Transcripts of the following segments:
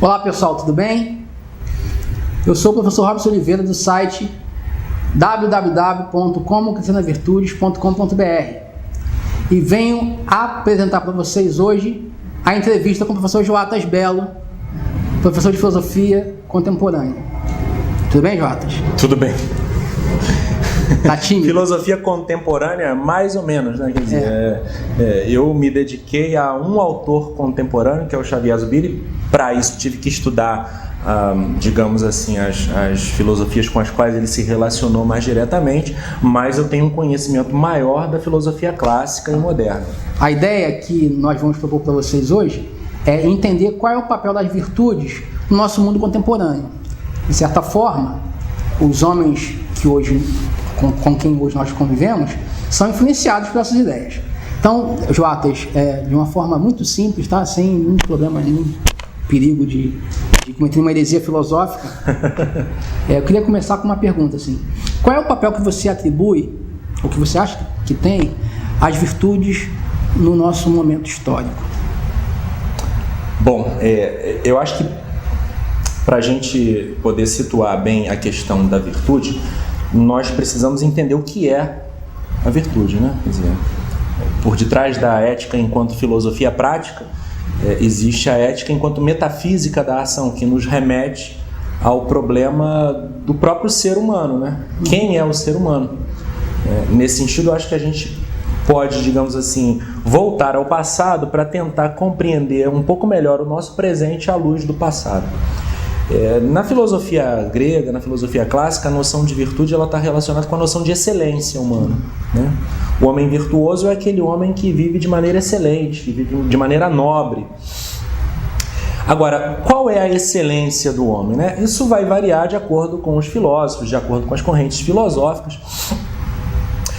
Olá pessoal, tudo bem? Eu sou o professor Robson Oliveira do site www.comocrescernavirtudes.com.br e venho apresentar para vocês hoje a entrevista com o professor Joatas Belo, professor de Filosofia Contemporânea. Tudo bem, Joatas? Tudo bem. Tá tímido? Filosofia contemporânea, mais ou menos, né? Quer dizer, eu me dediquei a um autor contemporâneo, que é o Xavier Zubiri. Para isso tive que estudar, digamos assim, as filosofias com as quais ele se relacionou mais diretamente, mas eu tenho um conhecimento maior da filosofia clássica e moderna. A ideia que nós vamos propor para vocês hoje é entender qual é o papel das virtudes no nosso mundo contemporâneo. De certa forma, os homens que hoje, com quem hoje nós convivemos, são influenciados por essas ideias. Então, Joatas, de uma forma muito simples, tá? Sem nenhum problema, nenhum perigo de cometer uma heresia filosófica, eu queria começar com uma pergunta assim: qual é o papel que você atribui, ou que você acha que tem, às virtudes no nosso momento histórico? Bom, eu acho que para a gente poder situar bem a questão da virtude, nós precisamos entender o que é a virtude, né? Quer dizer, por detrás da ética enquanto filosofia prática, existe a ética enquanto metafísica da ação, que nos remete ao problema do próprio ser humano, né? Quem é o ser humano? Nesse sentido, eu acho que a gente pode, digamos assim, voltar ao passado para tentar compreender um pouco melhor o nosso presente à luz do passado. Na filosofia grega, na filosofia clássica, a noção de virtude está relacionada com a noção de excelência humana, né? O homem virtuoso é aquele homem que vive de maneira excelente, que vive de maneira nobre. Agora, qual é a excelência do homem, né? Isso vai variar de acordo com os filósofos, de acordo com as correntes filosóficas.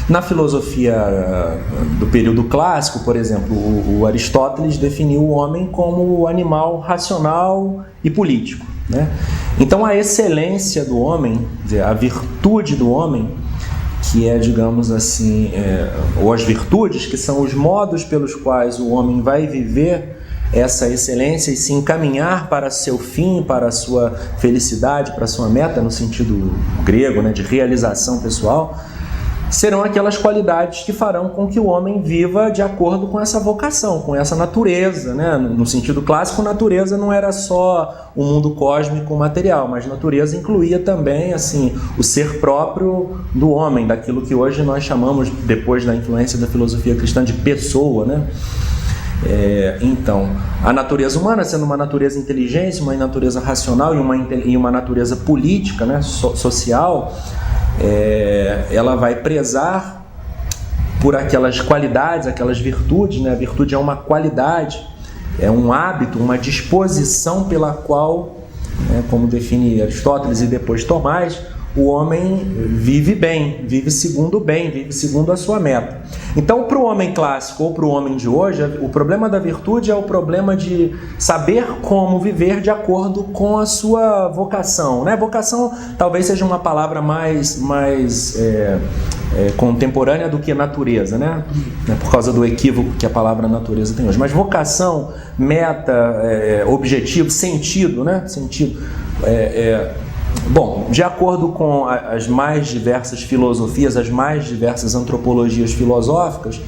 Na filosofia do período clássico, por exemplo, o Aristóteles definiu o homem como o animal racional e político, né? Então a excelência do homem, quer dizer, a virtude do homem, que é, digamos assim, ou as virtudes, que são os modos pelos quais o homem vai viver essa excelência e se encaminhar para seu fim, para a sua felicidade, para a sua meta, no sentido grego, né, de realização pessoal, serão aquelas qualidades que farão com que o homem viva de acordo com essa vocação, com essa natureza, né? No sentido clássico, natureza não era só o mundo cósmico material, mas natureza incluía também, assim, o ser próprio do homem, daquilo que hoje nós chamamos, depois da influência da filosofia cristã, de pessoa, né? Então, a natureza humana, sendo uma natureza inteligente, uma natureza racional e uma natureza política, né, social, ela vai prezar por aquelas qualidades, aquelas virtudes, né? A virtude é uma qualidade, é um hábito, uma disposição pela qual, como define Aristóteles e depois Tomás, o homem vive bem, vive segundo a sua meta. Então, para o homem clássico ou para o homem de hoje, o problema da virtude é o problema de saber como viver de acordo com a sua vocação, né? Vocação talvez seja uma palavra mais contemporânea do que natureza, né? Por causa do equívoco que a palavra natureza tem hoje. Mas vocação, meta, objetivo, sentido, né? Sentido. Bom, de acordo com as mais diversas filosofias, as mais diversas antropologias filosóficas,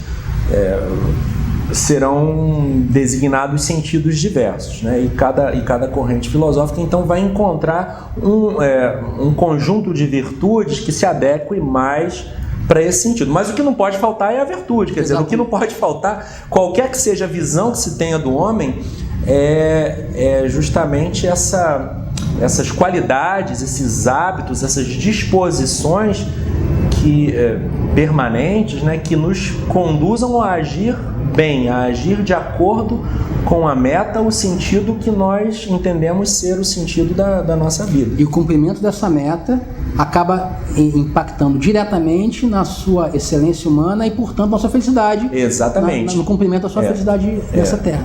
serão designados sentidos diversos, né? E cada corrente filosófica, então, vai encontrar um conjunto de virtudes que se adeque mais para esse sentido. Mas o que não pode faltar é a virtude, quer dizer, o que não pode faltar, qualquer que seja a visão que se tenha do homem, é justamente essas qualidades, esses hábitos, essas disposições permanentes, né, que nos conduzam a agir bem, a agir de acordo com a meta, o sentido que nós entendemos ser o sentido da nossa vida. E o cumprimento dessa meta acaba impactando diretamente na sua excelência humana e, portanto, na sua felicidade. Exatamente. No cumprimento da sua felicidade nessa terra.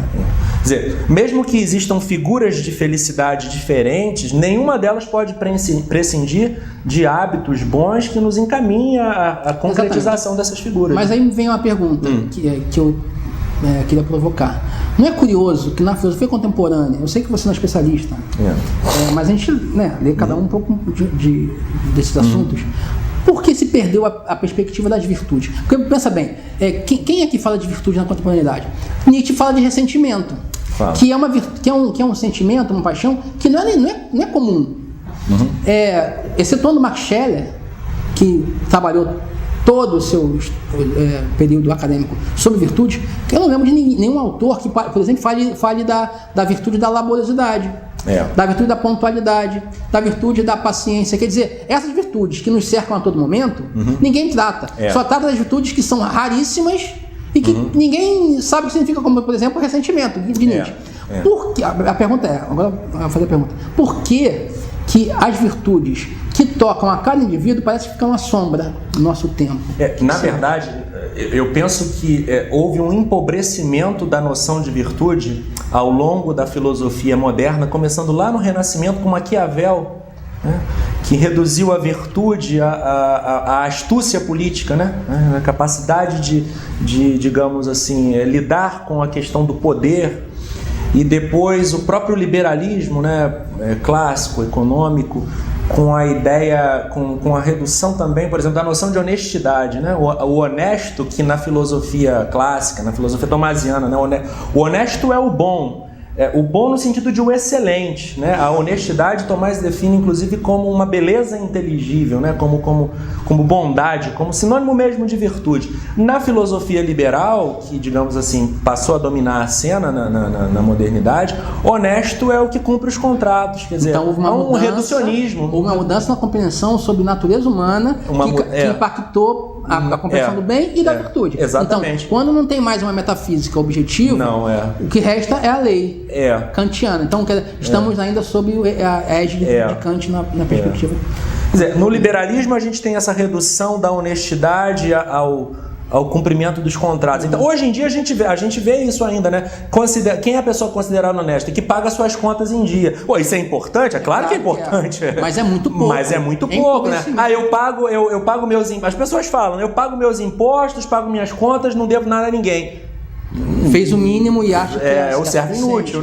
Quer dizer, mesmo que existam figuras de felicidade diferentes, nenhuma delas pode prescindir de hábitos bons que nos encaminhem à concretização dessas figuras. Mas aí vem uma pergunta que eu queria provocar. Não é curioso que na filosofia contemporânea, eu sei que você não é especialista, mas a gente lê cada um pouco desses assuntos. Por que se perdeu a perspectiva das virtudes? Porque, pensa bem, quem aqui fala de virtude na contemporaneidade? Nietzsche fala de ressentimento, que é um sentimento, uma paixão, que não é comum. Excetuando Max Scheler, que trabalhou todo o seu período acadêmico sobre virtude, eu não lembro de nenhum autor que, por exemplo, fale da virtude da laboriosidade, da virtude da pontualidade, da virtude da paciência. Quer dizer, essas virtudes que nos cercam a todo momento, ninguém trata. Só trata das virtudes que são raríssimas e que ninguém sabe o que significa, como, por exemplo, o ressentimento de Nietzsche. Por que, a pergunta agora eu vou fazer a pergunta, por que as virtudes que tocam a cada indivíduo parece que ficam uma sombra no nosso tempo? Na verdade, eu penso que houve um empobrecimento da noção de virtude ao longo da filosofia moderna, começando lá no Renascimento com Maquiavel, que reduziu a virtude à astúcia política, a capacidade de, digamos assim, lidar com a questão do poder. E depois o próprio liberalismo, clássico, econômico, com a ideia, com a redução também, por exemplo, da noção de honestidade, o honesto, que na filosofia clássica, na filosofia tomasiana, o honesto é o bom no sentido de o excelente, A honestidade Tomás define inclusive como uma beleza inteligível, como bondade, como sinônimo mesmo de virtude. Na filosofia liberal, que digamos assim passou a dominar a cena na modernidade, honesto é o que cumpre os contratos, quer dizer, então, houve um reducionismo. Houve uma mudança na compreensão sobre natureza humana que impactou a compreensão do bem e da virtude. Exatamente. Então, quando não tem mais uma metafísica objetiva, o que resta é a lei kantiana. Então, estamos ainda sob a égide de Kant na perspectiva. Quer dizer, no liberalismo a gente tem essa redução da honestidade ao cumprimento dos contratos. Então, hoje em dia a gente vê isso ainda, quem é a pessoa considerada honesta? Que paga suas contas em dia. Isso é importante? É claro que é importante. Mas é muito pouco. Mas é muito pouco, eu pago meus impostos. As pessoas falam, eu pago meus impostos, pago minhas contas, não devo nada a ninguém. Fez o mínimo e acha que é o servo inútil,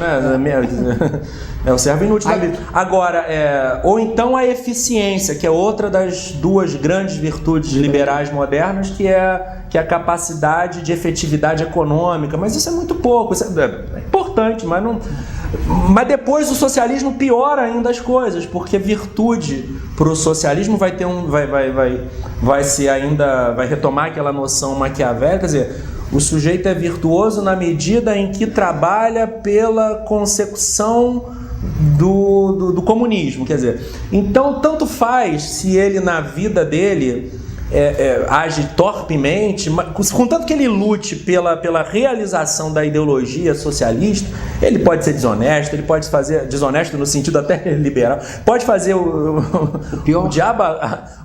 É o servo inútil da vida. Agora, ou então a eficiência, que é outra das duas grandes virtudes liberais modernas, que é a capacidade de efetividade econômica. Mas isso é muito pouco, isso é importante, mas não. Mas depois o socialismo piora ainda as coisas, porque virtude para o socialismo vai retomar aquela noção maquiavélica, quer dizer, o sujeito é virtuoso na medida em que trabalha pela consecução do comunismo, quer dizer, então tanto faz se ele na vida dele age torpemente, contanto que ele lute pela realização da ideologia socialista. Ele pode ser desonesto, ele pode fazer desonesto no sentido até liberal, pode fazer o diabo,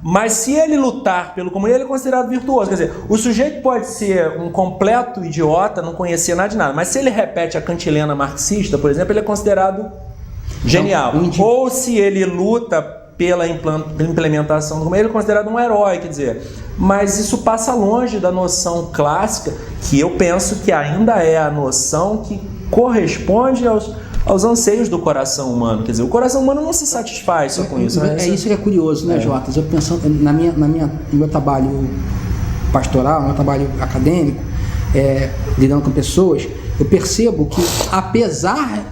mas se ele lutar pelo comunismo, ele é considerado virtuoso. Quer dizer, o sujeito pode ser um completo idiota, não conhecer nada de nada, mas se ele repete a cantilena marxista, por exemplo, ele é considerado genial. Ou se ele luta pela implementação do comunismo, ele é considerado um herói, quer dizer, mas isso passa longe da noção clássica, que eu penso que ainda é a noção que corresponde aos anseios do coração humano. Quer dizer, o coração humano não se satisfaz só com isso. É isso que é curioso, Jotas? Eu pensando no meu trabalho pastoral, no meu trabalho acadêmico, lidando com pessoas, eu percebo que, apesar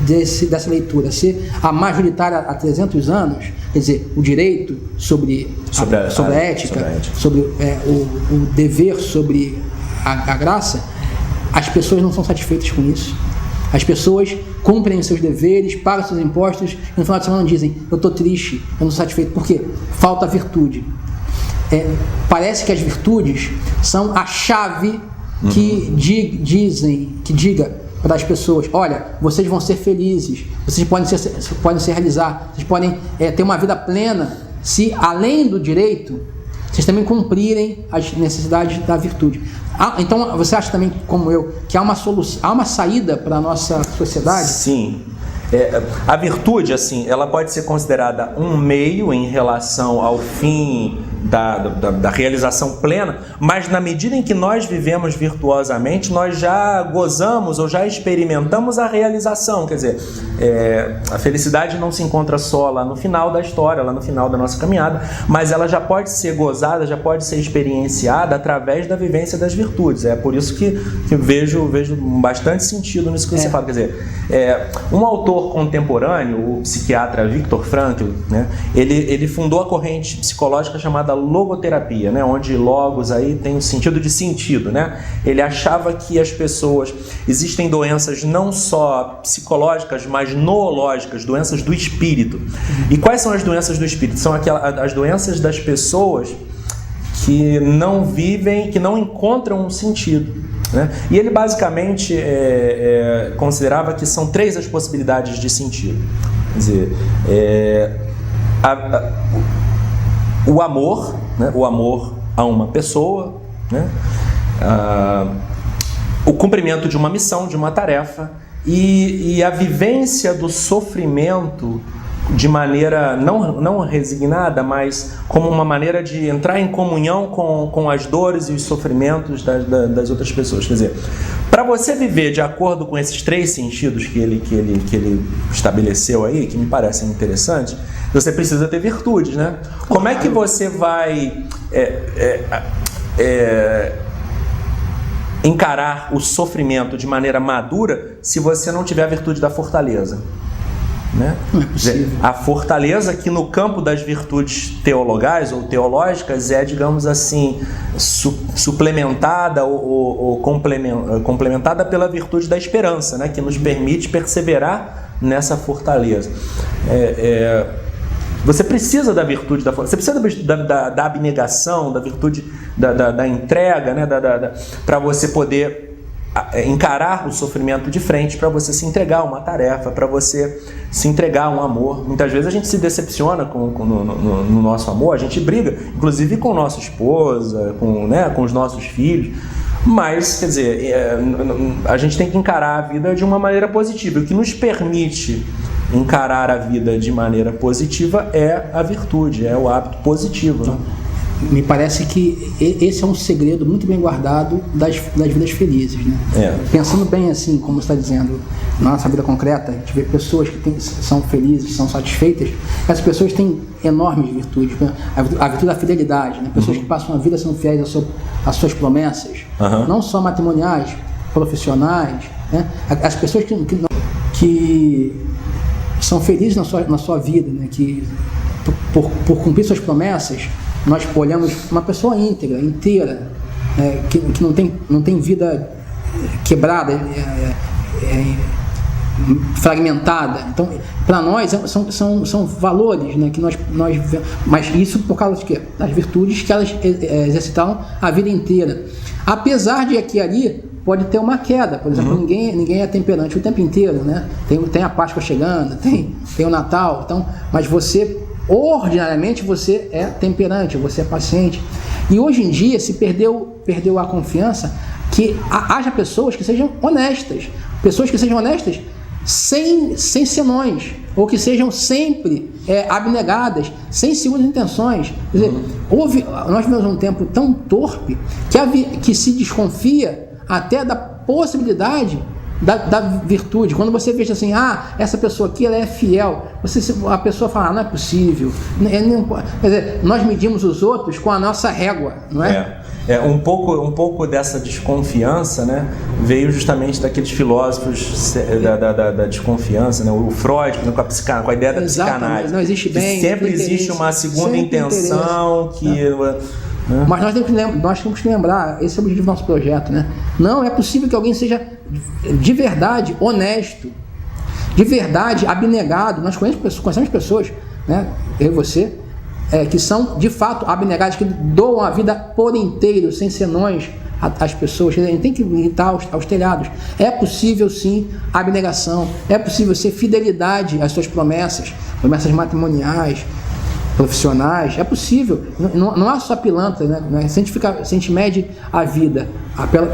dessa leitura ser a majoritária há 300 anos, quer dizer, o direito sobre a ética, sobre o dever sobre a graça, as pessoas não são satisfeitas com isso. As pessoas cumprem os seus deveres, pagam seus impostos e no final de semana dizem: eu estou triste, eu não estou satisfeito. Por quê? Falta virtude. Parece que as virtudes são a chave que diga para as pessoas: olha, vocês vão ser felizes, vocês podem se realizar, vocês podem ter uma vida plena se, além do direito, vocês também cumprirem as necessidades da virtude. Então, você acha também, como eu, que há uma saída para a nossa sociedade? Sim. A virtude, assim, ela pode ser considerada um meio em relação ao fim da realização plena, mas na medida em que nós vivemos virtuosamente, nós já gozamos ou já experimentamos a realização. Quer dizer, a felicidade não se encontra só lá no final da história, lá no final da nossa caminhada, mas ela já pode ser gozada, já pode ser experienciada através da vivência das virtudes. É por isso que vejo bastante sentido nisso que você fala. Quer dizer, um autor contemporâneo, o psiquiatra Viktor Frankl, né, ele fundou a corrente psicológica chamada logoterapia, né, onde logos aí tem o sentido de sentido, né? Ele achava que as pessoas, existem doenças não só psicológicas, mas noológicas, doenças do espírito. E quais são as doenças do espírito? São as doenças das pessoas que não vivem, que não encontram um sentido, né? E ele basicamente considerava que são 3 as possibilidades de sentido. Quer dizer, o amor, né? O amor a uma pessoa, né? O cumprimento de uma missão, de uma tarefa, e a vivência do sofrimento de maneira não resignada, mas como uma maneira de entrar em comunhão com as dores e os sofrimentos das outras pessoas. Quer dizer, para você viver de acordo com esses 3 sentidos que ele estabeleceu aí, que me parecem interessantes, você precisa ter virtudes, né? Como é que você vai encarar o sofrimento de maneira madura se você não tiver a virtude da fortaleza? Né? Não é possível. A fortaleza que no campo das virtudes teologais ou teológicas é, digamos assim, suplementada ou complementada pela virtude da esperança, né? Que nos permite perseverar nessa fortaleza. Você precisa da virtude da força, você precisa da abnegação, da virtude da entrega, né? Para você poder encarar o sofrimento de frente, para você se entregar a uma tarefa, para você se entregar a um amor. Muitas vezes a gente se decepciona no nosso amor, a gente briga, inclusive com nossa esposa, com os nossos filhos, mas, quer dizer, a gente tem que encarar a vida de uma maneira positiva. O que nos permite encarar a vida de maneira positiva é a virtude, é o hábito positivo, né? Me parece que esse é um segredo muito bem guardado das vidas felizes, né? Pensando bem assim, como você está dizendo, na nossa vida concreta, a gente vê pessoas que são felizes, são satisfeitas. Essas pessoas têm enormes virtudes, né? A virtude da fidelidade, né? Pessoas que passam a vida sendo fiéis às suas promessas, não só matrimoniais, profissionais, né? As pessoas que são felizes na sua vida, né? Que por cumprir suas promessas, nós olhamos uma pessoa íntegra, inteira, que não tem vida quebrada, fragmentada. Então, para nós, são valores, né, que nós mas isso por causa de quê? Das virtudes que elas exercitaram a vida inteira. Apesar de aqui e ali pode ter uma queda, por exemplo, ninguém é temperante o tempo inteiro, né? Tem a Páscoa chegando, tem o Natal, então, mas ordinariamente você é temperante, você é paciente. E hoje em dia se perdeu a confiança que haja pessoas que sejam honestas, sem senões, ou que sejam sempre abnegadas, sem segundas intenções. Quer dizer, nós vivemos um tempo tão torpe que se desconfia até da possibilidade da virtude. Quando você vê assim, essa pessoa aqui ela é fiel, a pessoa fala, não é possível. Quer dizer, nós medimos os outros com a nossa régua, não é? Um pouco dessa desconfiança, né, veio justamente daqueles filósofos da desconfiança, né? O Freud, com a ideia da psicanálise. Não existe bem, sempre existe uma segunda intenção que... Mas nós temos que lembrar, esse é o objetivo do nosso projeto, né? Não é possível que alguém seja de verdade honesto, de verdade abnegado. Nós conhecemos pessoas, né? Eu e você, que são de fato abnegadas, que doam a vida por inteiro, sem senões às pessoas. A gente tem que gritar aos telhados. É possível sim abnegação, é possível ser fidelidade às suas promessas matrimoniais, profissionais, é possível. Não há só pilantra, né? Se a gente mede a vida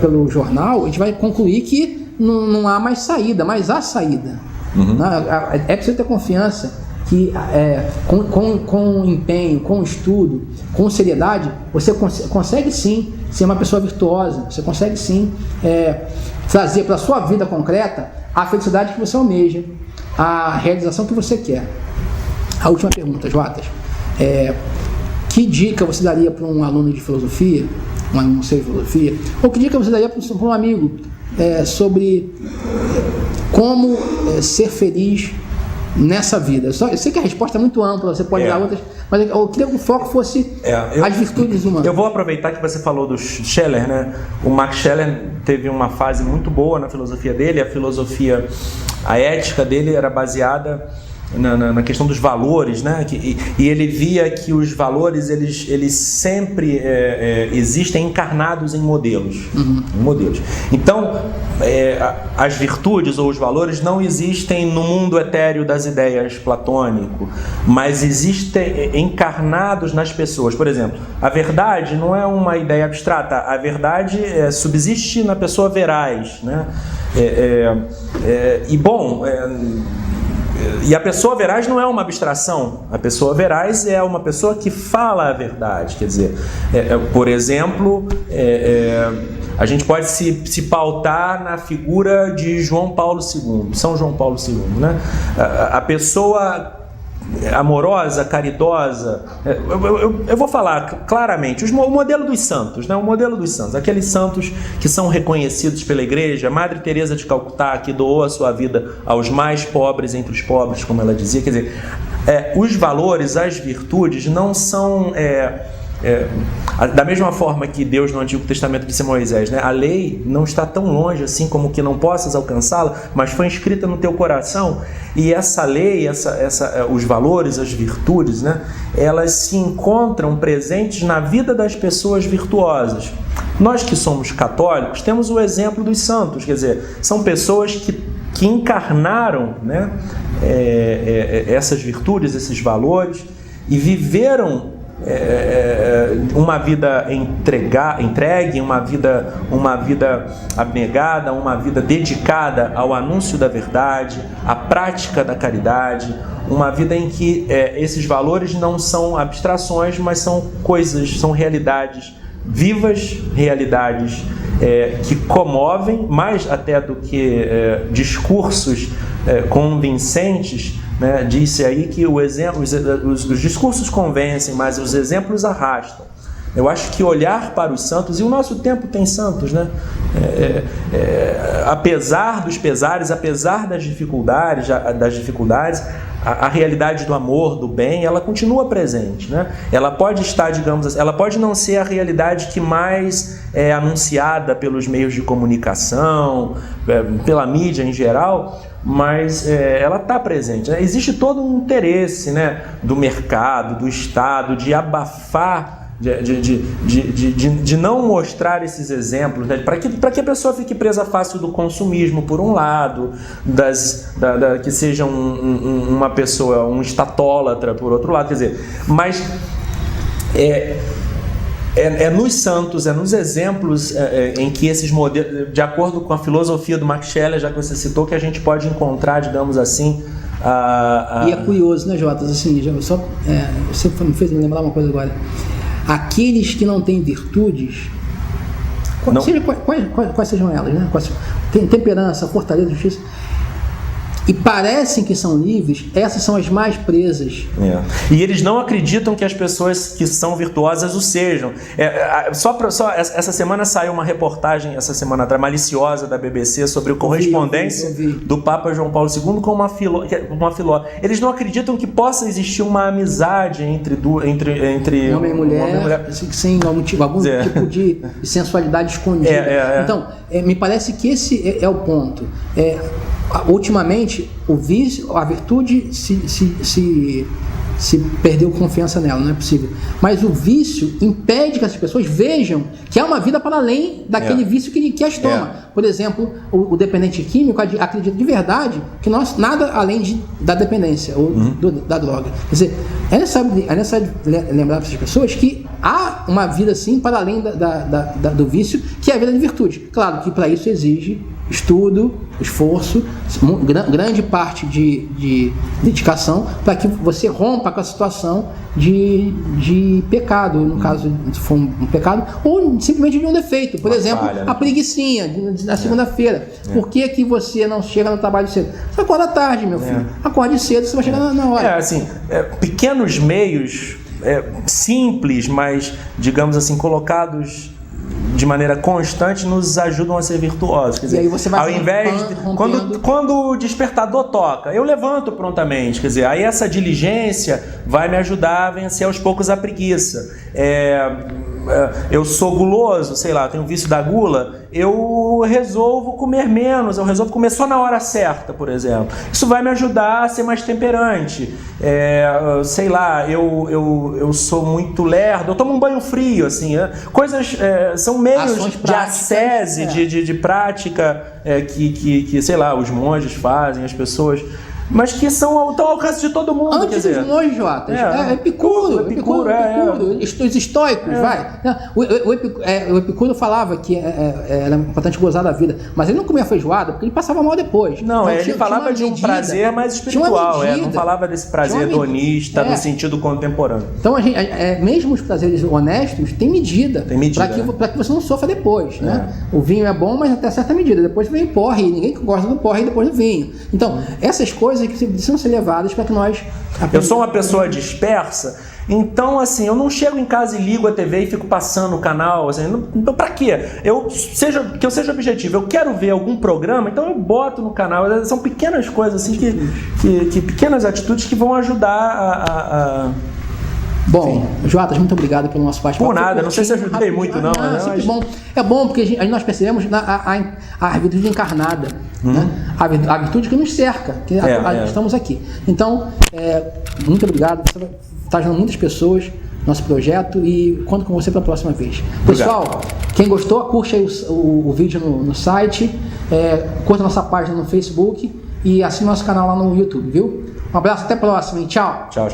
pelo jornal, a gente vai concluir que não há mais saída, mas há saída. É preciso ter confiança que com empenho, com estudo, com seriedade, você consegue sim ser uma pessoa virtuosa, você consegue sim trazer para a sua vida concreta a felicidade que você almeja, a realização que você quer. A última pergunta, Joatas, que dica você daria para um aluno de filosofia, um aluno de filosofia, ou que dica você daria para um amigo sobre como ser feliz nessa vida? Eu sei que a resposta é muito ampla, você pode dar outras, mas eu queria que o foco fosse as virtudes humanas. Eu vou aproveitar que você falou do Scheler, né? O Max Scheler teve uma fase muito boa na filosofia dele, a ética dele era baseada na questão dos valores, né? E ele via que os valores eles sempre existem encarnados em modelos. Então, as virtudes ou os valores não existem no mundo etéreo das ideias platônico, mas existem encarnados nas pessoas. Por exemplo, a verdade não é uma ideia abstrata, a verdade subsiste na pessoa veraz, né? E a pessoa veraz não é uma abstração, a pessoa veraz é uma pessoa que fala a verdade, quer dizer, por exemplo, a gente pode se pautar na figura de João Paulo II, São João Paulo II, né? A pessoa amorosa, caridosa, eu vou falar claramente, o modelo dos santos, né? O modelo dos santos, aqueles santos que são reconhecidos pela igreja, Madre Teresa de Calcutá, que doou a sua vida aos mais pobres entre os pobres, como ela dizia, quer dizer, os valores, as virtudes não são... da mesma forma que Deus no Antigo Testamento disse a Moisés, né? A lei não está tão longe assim como que não possas alcançá-la, mas foi escrita no teu coração, e essa lei, os valores, as virtudes, né? Elas se encontram presentes na vida das pessoas virtuosas. Nós que somos católicos temos o exemplo dos santos, quer dizer, são pessoas que encarnaram, né? Essas virtudes, esses valores, e viveram uma vida entregue, uma vida abnegada, uma vida dedicada ao anúncio da verdade, à prática da caridade, uma vida em que esses valores não são abstrações, mas são coisas, são realidades vivas, realidades que comovem, mais até do que discursos convincentes, né? Disse aí que os discursos convencem, mas os exemplos arrastam. Eu acho que olhar para os santos, e o nosso tempo tem santos, né? Apesar dos pesares, apesar das dificuldades, a realidade do amor, do bem, ela continua presente, né? Ela pode estar, digamos assim, ela pode não ser a realidade que mais é anunciada pelos meios de comunicação, pela mídia em geral, mas ela está presente, né? Existe todo um interesse, né, do mercado, do Estado, de abafar, de não mostrar esses exemplos, né? Para que a pessoa fique presa fácil do consumismo, por um lado, que seja uma pessoa, um estatólatra, por outro lado, quer dizer, mas nos santos, nos exemplos em que esses modelos, de acordo com a filosofia do Max Scheler, já que você citou, que a gente pode encontrar, digamos assim, E é curioso, né, Jotas? Assim, você me fez me lembrar uma coisa agora. Aqueles que não têm virtudes, quais sejam elas, né? Tem temperança, fortaleza, justiça, e parecem que são livres, essas são as mais presas. E eles não acreditam que as pessoas que são virtuosas o sejam. Essa semana saiu uma reportagem, maliciosa da BBC, sobre a correspondência do Papa João Paulo II com uma filó. Eles não acreditam que possa existir uma amizade entre homem e mulher, sem algum tipo de sensualidade escondida. Então, me parece que esse é o ponto. Ultimamente, o vício, a virtude se perdeu confiança nela, não é possível. Mas o vício impede que as pessoas vejam que há uma vida para além daquele vício que as toma. Por exemplo, o dependente químico acredita de verdade que nada além da dependência ou da droga. Quer dizer, é necessário lembrar para essas pessoas que há uma vida sim para além do vício, que é a vida de virtude. Claro que para isso exige estudo, esforço, grande parte de dedicação para que você rompa com a situação de pecado, no caso, se for um pecado, ou simplesmente de um defeito. Por exemplo, falha, né? a preguicinha na segunda-feira. Por que você não chega no trabalho cedo? Você acorda tarde, meu filho. Acorde cedo, você vai chegar na hora. Pequenos meios simples, mas, digamos assim, colocados de maneira constante, nos ajudam a ser virtuosos. Quer dizer, e aí você vai ao invés de, quando o despertador toca, eu levanto prontamente. Quer dizer, aí essa diligência vai me ajudar a vencer aos poucos a preguiça. Eu sou guloso, sei lá, tenho um vício da gula, eu resolvo comer menos, eu resolvo comer só na hora certa, por exemplo. Isso vai me ajudar a ser mais temperante. Sei lá, eu sou muito lerdo, eu tomo um banho frio, assim, coisas, são meios de ascese, de prática que, sei lá, os monges fazem, as pessoas... mas que estão ao alcance de todo mundo. Antes dos monges, Jota. Epicuro. Os estoicos, vai. O Epicuro falava que era importante gozar da vida, mas ele não comia feijoada porque ele passava mal depois. Não, ele falava de um prazer mais espiritual, não falava desse prazer hedonista no sentido contemporâneo. Então, mesmo os prazeres honestos têm medida. Para que você não sofra depois. Né? O vinho é bom, mas até certa medida. Depois vem o porre, ninguém gosta do porre depois do vinho. Então, essas coisas que precisam ser levadas para que nós... Eu sou uma pessoa dispersa, então assim, eu não chego em casa e ligo a TV e fico passando o canal, assim, então para quê? Que eu seja objetivo, eu quero ver algum programa, então eu boto no canal. São pequenas coisas assim, que pequenas atitudes que vão ajudar a Bom, Joatas, muito obrigado pelo nosso bate-papo. Por nada, não sei se ajudei muito não. Sempre bom. É bom porque nós percebemos a virtude encarnada, né? A virtude que nos cerca, que estamos aqui. Então, muito obrigado, você está ajudando muitas pessoas no nosso projeto e conto com você para a próxima vez. Pessoal, quem gostou, curte aí o vídeo no site, curta nossa página no Facebook e assine nosso canal lá no YouTube, viu? Um abraço, até a próxima e tchau. Tchau.